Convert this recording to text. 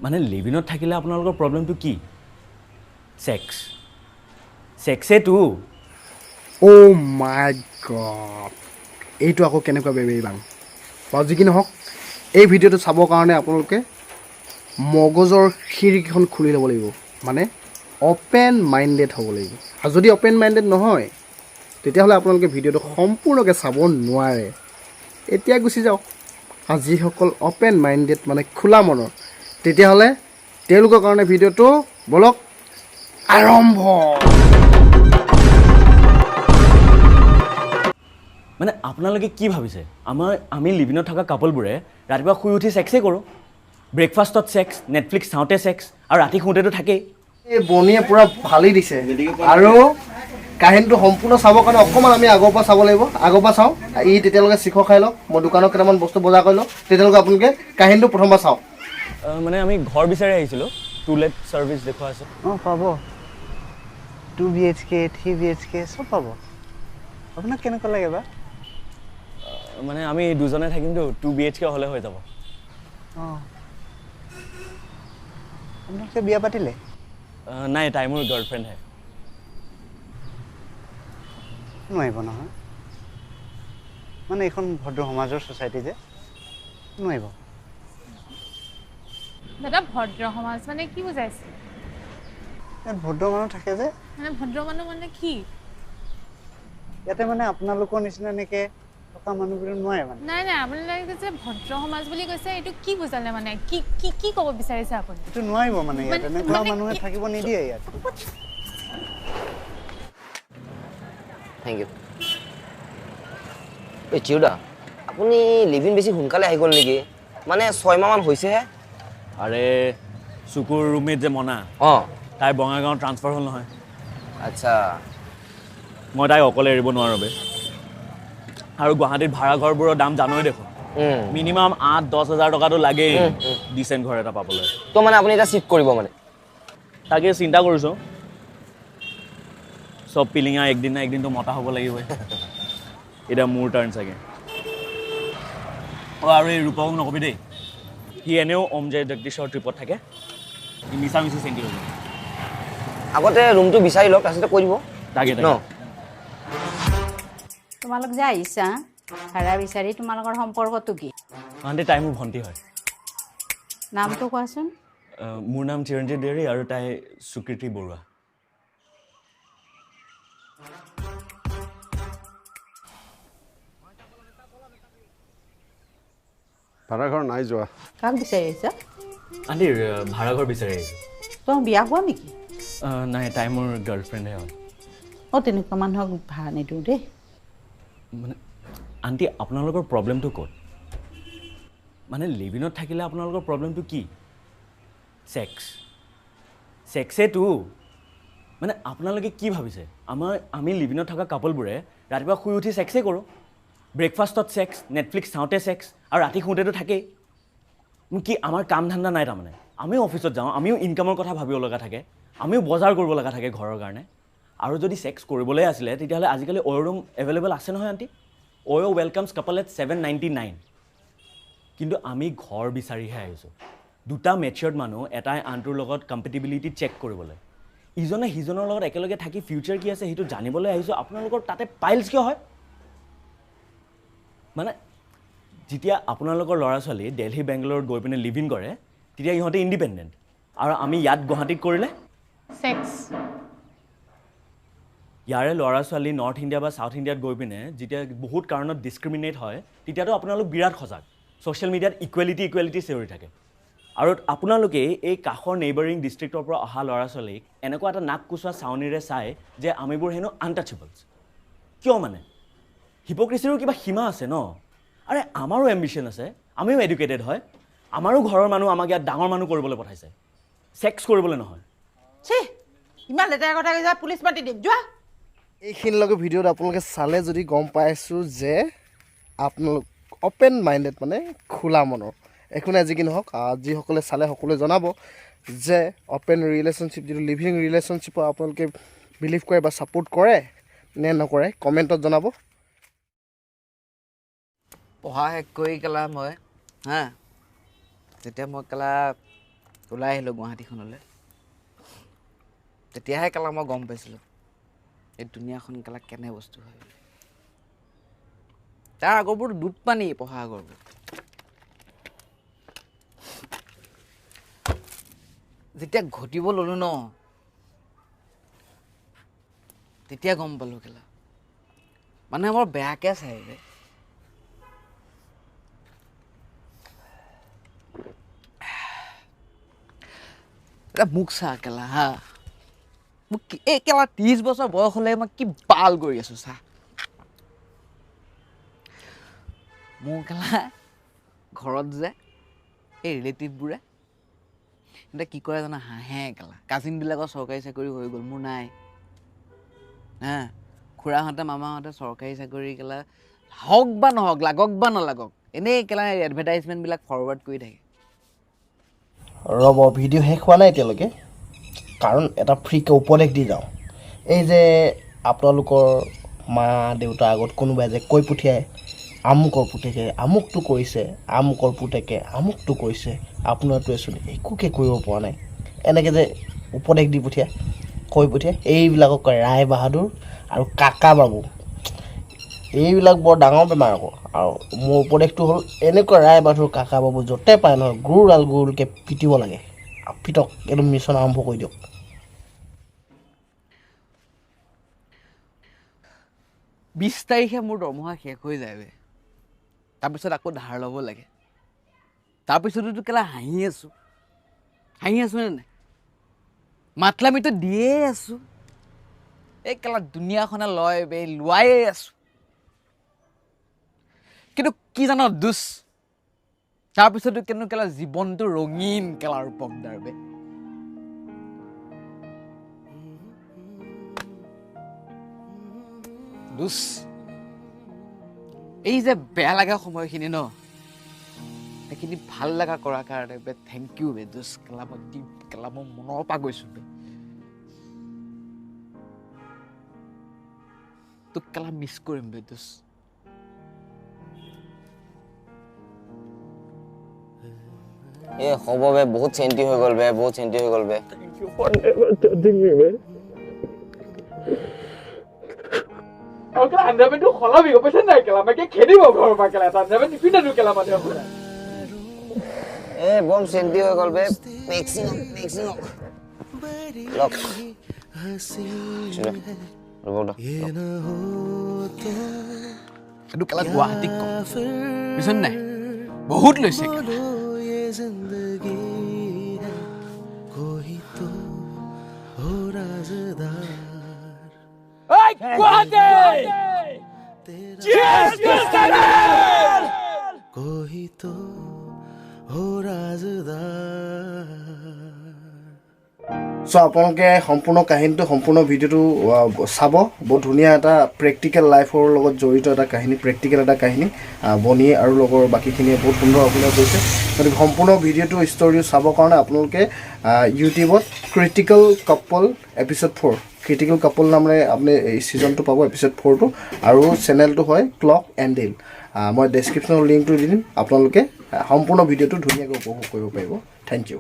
মানে লিভিনত থাকিলে আপোনালোকৰ প্ৰব্লেমটো কি সেক্স সেক্সেটো ও মাই গড এইটো আকৌ কেনেকুৱা বেবেৰিবাং বাৰু যি কি নহওক এই ভিডিঅ'টো চাবৰ কাৰণে আপোনালোকে মগজৰ খিৰিকীখন খুলি ল'ব লাগিব মানে অপেন মাইণ্ডেড হ'ব লাগিব আৰু যদি অপেন মাইণ্ডেড নহয় তেতিয়াহ'লে আপোনালোকে ভিডিঅ'টো সম্পূৰ্ণকৈ চাব নোৱাৰে এতিয়া গুচি যাওক আৰু যিসকল অপেন মাইণ্ডেড মানে খোলা মনৰ তেতিয়াহ'লে তেওঁলোকৰ কাৰণে ভিডিঅ'টো বলক আৰম্ভ মানে আপোনালোকে কি ভাবিছে আমি লিভিনত থকা কাপলবোৰে ৰাতিপুৱা শুই উঠি সেক্সে কৰোঁ ব্ৰেকফাষ্টত সেক্স নেটফ্লিক্স চাওঁতে সেক্স আৰু ৰাতি শুওঁতেতো থাকেই এই বনিয়ে পূৰা ফালি দিছে আৰু কাহিনীটো সম্পূৰ্ণ চাবৰ কাৰণে অকণমান আমি আগৰ পৰা চাব লাগিব আগৰ পৰা চাওঁ ই তেতিয়ালৈকে চিখ খাই লওক মই দোকানত কেইটামান বস্তু বজাৰ কৰি লওঁ তেতিয়ালৈকে আপোনালোকে কাহিনীটো প্ৰথমবাৰ চাওক মানে আমি ঘৰ বিচাৰি আহিছিলোঁ টু লেট ছাৰ্ভিচ দেখুওৱা আছে অঁ পাব 2 BHK 3 BHK চব পাব আপোনাক কেনেকুৱা লাগে বা মানে আমি দুজনে থাকিমতো 2 BHK হ'লে হৈ যাব অঁ আপোনালোকে বিয়া পাতিলে নাই তাই মোৰ গাৰ্লফ্ৰেণ্ডহে নোৱাৰিব নহয় মানে এইখন ভদ্ৰ সমাজৰ ছ'চাইটি যে নোৱাৰিব দাদা ভদ্ৰ সমাজ মানে কি বুজাইছে ইয়াত ভদ্ৰ মানুহ থাকে যে মানে ভদ্ৰ মানুহ মানে কি ইয়াতে মানে আপোনালোকৰ নিচিনা এনেকৈ থকা মানুহবোৰ নোৱাৰে মানে নাই নাই আপোনালোকে যে ভদ্ৰ সমাজ বুলি কৈছে এইটো কি বুজালে মানে কি কি কি ক'ব বিচাৰিছে আপুনি এইটো নোৱাৰিব মানে ইয়াত এনেকুৱা মানুহে থাকিব নিদিয়ে ইয়াত থেংক ইউ এই চিউদা আপুনি লিভিন বেছি সোনকালে আহি গ'ল নেকি মানে 6 মাহমান হৈছেহে আৰে চুকুৰ ৰুমমেট যে মনা অঁ তাই বঙাইগাঁও ট্ৰান্সফাৰ হ'ল নহয় আচ্ছা মই তাইক অকলে এৰিব নোৱাৰোঁ বে আৰু গুৱাহাটীত ভাড়া ঘৰবোৰৰ দাম জানোৱেই দেখোন মিনিমাম 8-10 হাজাৰ টকাটো লাগেই ডিচেণ্ট ঘৰ এটা পাবলৈ তো মানে আপুনি এতিয়া চিফ্ট কৰিব মানে তাকে চিন্তা কৰিছোঁ চব পিলিঙা একদিন না একদিনটো মতা হ'ব লাগিবই এতিয়া মোৰ টাৰ্ণ চাগে অঁ আৰু এই ৰূপক নকবি দেই সি এনেও ওম জয় জগদীশৰ ট্ৰিপত থাকে সি মিছা মিছি চেণ্টি হৈ যাব আগতে ৰুমটো বিচাৰি লওক তাৰপিছতে কৈ দিব তাকে ন তোমালোক যে আহিছা ভাড়া বিচাৰি তোমালোকৰ সম্পৰ্কটো কি আনহাতে তাই মোৰ ভণ্টি হয় নামটো কোৱাচোন মোৰ নাম চিৰঞ্জিত দেউৰী আৰু তাই সুকৃতি বৰুৱা ভাড়াঘৰ নাই যোৱা কাক বিচাৰি আহিছা আণ্টিৰ ভাড়াঘৰ বিচাৰি আহিছোঁ তোমাক বিয়া হোৱা নেকি নাই তাই মোৰ গাৰ্লফ্ৰেণ্ডহে হয় অঁ তেনেকুৱা মানুহক ভাড়া নিদিওঁ দেই মানে আণ্টি আপোনালোকৰ প্ৰব্লেমটো ক'ত মানে লিভিনত থাকিলে আপোনালোকৰ প্ৰব্লেমটো কি সেক্স সেক্সেটো মানে আপোনালোকে কি ভাবিছে আমি লিভিনত থকা কাপলবোৰে ৰাতিপুৱা শুই উঠি সেক্সে কৰোঁ ব্ৰেকফাষ্টত সেক্স নেটফ্লিক্স চাওঁতে সেক্স আৰু ৰাতি শুওঁতেতো থাকেই কি আমাৰ কাম ধান্দা নাই তাৰমানে আমিও অফিচত যাওঁ আমিও ইনকামৰ কথা ভাবিব লগা থাকে আমিও বজাৰ কৰিব লগা থাকে ঘৰৰ কাৰণে আৰু যদি সেক্স কৰিবলৈ আছিলে তেতিয়াহ'লে আজিকালি OYO ৰুম এভেইলেবল আছে নহয় আণ্টি OYO ৱেলকামছ কাপল এট 799 কিন্তু আমি ঘৰ বিচাৰিহে আহিছোঁ দুটা মেচিয়ৰ্ড মানুহ এটাই আনটোৰ লগত কম্পেটিবিলিটি চেক কৰিবলৈ ইজনে সিজনৰ লগত একেলগে থাকি ফিউচাৰ কি আছে সেইটো জানিবলৈ আহিছোঁ আপোনালোকৰ তাতে পাইলছ কিয় হয় মানে যেতিয়া আপোনালোকৰ ল'ৰা ছোৱালী দিল্লী বেংগলোৰত গৈ পিনে লিভ ইন কৰে তেতিয়া ইহঁতে ইণ্ডিপেণ্ডেণ্ট আৰু আমি ইয়াত গুৱাহাটীত কৰিলে সেক্স ইয়াৰে ল'ৰা ছোৱালী নৰ্থ ইণ্ডিয়া বা ছাউথ ইণ্ডিয়াত গৈ পিনে যেতিয়া বহুত কাৰণত ডিছক্ৰিমিনেট হয় তেতিয়াতো আপোনালোক বিৰাট সজাগ ছ'চিয়েল মিডিয়াত ইকুৱেলিটি চিঞৰি থাকে আৰু আপোনালোকে এই কাষৰ নেইবাৰিং ডিষ্ট্ৰিক্টৰ পৰা অহা ল'ৰা ছোৱালীক এনেকুৱা এটা নাক কোচোৱা চাউনিৰে চায় যে আমিবোৰ হেনো আনটাচেবলছ কিয় মানে হিপক্ৰেচিৰো কিবা সীমা আছে ন আৰে আমাৰো এম্বিশ্যন আছে আমিও এডুকেটেড হয় আমাৰো ঘৰৰ মানুহ আমাক ইয়াত ডাঙৰ মানুহ কৰিবলৈ পঠাইছে ছেক্স কৰিবলৈ নহয় ইমান লেতেৰা কথা কৈছা পুলিচ মাতি দিম যোৱা এইখিনিলৈকে ভিডিঅ'ত আপোনালোকে চালে যদি গম পাইছোঁ যে আপোনালোক অপেন মাইণ্ডেড মানে খোলা মনৰ একো নাই যি কি নহওক যিসকলে চালে সকলোৱে জনাব যে অপেন ৰিলেশ্যনশ্বিপ যিটো লিভিং ৰিলেশ্যনশ্বিপৰ আপোনালোকে বিলিভ কৰে বা ছাপোৰ্ট কৰে নে নকৰে কমেণ্টত জনাব পঢ়া শেষ কৰি কেলা মই হা যেতিয়া মই কেলা ওলাই আহিলোঁ গুৱাহাটীখনলৈ তেতিয়াহে কেলা মই গম পাইছিলোঁ এই দুনিয়াখন কেলা কেনে বস্তু হয় বুলি তাৰ আগৰবোৰ দুধ পানী পঢ়া আগৰবোৰ যেতিয়া ঘটিব ল'লোঁ ন তেতিয়া গম পালোঁ কেলা মানুহে বৰ বেয়াকৈ চাই ৰে মোক চা কেলা হা মোক এই কেলা 30 বছৰ বয়স হ'লে মই কি বাল কৰি আছোঁ চা মোৰ কেলা ঘৰত যে এই ৰিলেটিভবোৰে এতিয়া কি কৰে জানা হাঁহে কেলা কাজিনবিলাকৰ চৰকাৰী চাকৰি হৈ গ'ল মোৰ নাই হা খুৰাহঁতে মামাহঁতে চৰকাৰী চাকৰি কেলা হওক বা নহওক লাগক বা নালাগক এনেই কেলা এডভাৰটাইজমেণ্টবিলাক ফৰৱাৰ্ড কৰি থাকে ৰ'ব ভিডিঅ' শেষ হোৱা নাই এতিয়ালৈকে কাৰণ এটা ফ্ৰীকৈ উপদেশ দি যাওঁ এই যে আপোনালোকৰ মা দেউতাৰ আগত কোনোবাই যে কৈ পঠিয়ায় আমুকৰ পুতেকে আমুকটো কৰিছে আমুকৰ পুতেকে আমুকটো কৰিছে আপোনাৰটোৱেচোন একোকে কৰিব পৰা নাই এনেকৈ যে উপদেশ দি পঠিয়ায় কৈ পঠিয়ায় এইবিলাকক কয় ৰায় বাহাদুৰ আৰু কাকা বাবু এইবিলাক বৰ ডাঙৰ বেমাৰ আকৌ আৰু মোৰ উপদেশটো হ'ল এনেকুৱা ৰায় বাহাদুৰ কাকা বাবু য'তে পায় নহয় গুৰলকৈ পিটিব লাগে পিটক একদম মিছন আৰম্ভ কৰি দিয়ক 20 তাৰিখে মোৰ দৰমহা শেষ হৈ যায় বে তাৰপিছত আকৌ ধাৰ ল'ব লাগে তাৰপিছতো কেলা হাঁহি আছোঁ নে নাই মাতলামিতো দিয়ে আছোঁ এই কেলা দুনিয়াখনে লয় বে লোৱাই আছোঁ কিন্তু কি জানো দুচ তাৰপিছতো কিন্তু কেলা জীৱনটো ৰঙীন কেলা ৰূপকদাৰ বে দুচ এই যে বেয়া লগা সময়খিনি ন সেইখিনি ভাল লগা কৰাৰ কাৰণে বে থেংক ইউ বে দুচ কেলা মই মনৰ পৰা গৈছোঁ বে তোক কেলা মিছ কৰিম বে দুচ এ হ'ব বে বহুত চেণ্টি হৈ গ'ল বে কেলা আন্দাৰমেণ্টটো সলাবি গম পাইছে নাই কেলা মাকে খেদিব ঘৰৰ পৰা কেলা এটা আন্দাৰমেণ্ট নিপিন্ধানো কেলা মানুহে আপোনাৰ এ বম চেণ্টি হৈ গ'ল বে মেক্সিং লক এইটো কেলা গুৱাহাটীক কম বুজিছ নাই বহুত লৈছে চ' আপোনালোকে সম্পূৰ্ণ কাহিনীটো সম্পূৰ্ণ ভিডিঅ'টো চাব বহুত ধুনীয়া এটা প্ৰেক্টিকেল লাইফৰ লগত জড়িত এটা কাহিনী প্ৰেক্টিকেল এটা কাহিনী বনি আৰু লগৰ বাকীখিনিয়ে বহুত সুন্দৰ অভিনয় কৰিছে গতিকে সম্পূৰ্ণ ভিডিঅ'টো ষ্টৰিটো চাবৰ কাৰণে আপোনালোকে ইউটিউবত critical couple episode 4 critical couple নামেৰে আপুনি এই ছিজনটো পাব এপিছ'ড 4টো আৰু চেনেলটো হয় ক্লকএণ্ডেল মই ডেছক্ৰিপশ্যনৰ লিংকটো দি দিম আপোনালোকে সম্পূৰ্ণ ভিডিঅ'টো ধুনীয়াকৈ উপভোগ কৰিব পাৰিব থেংক ইউ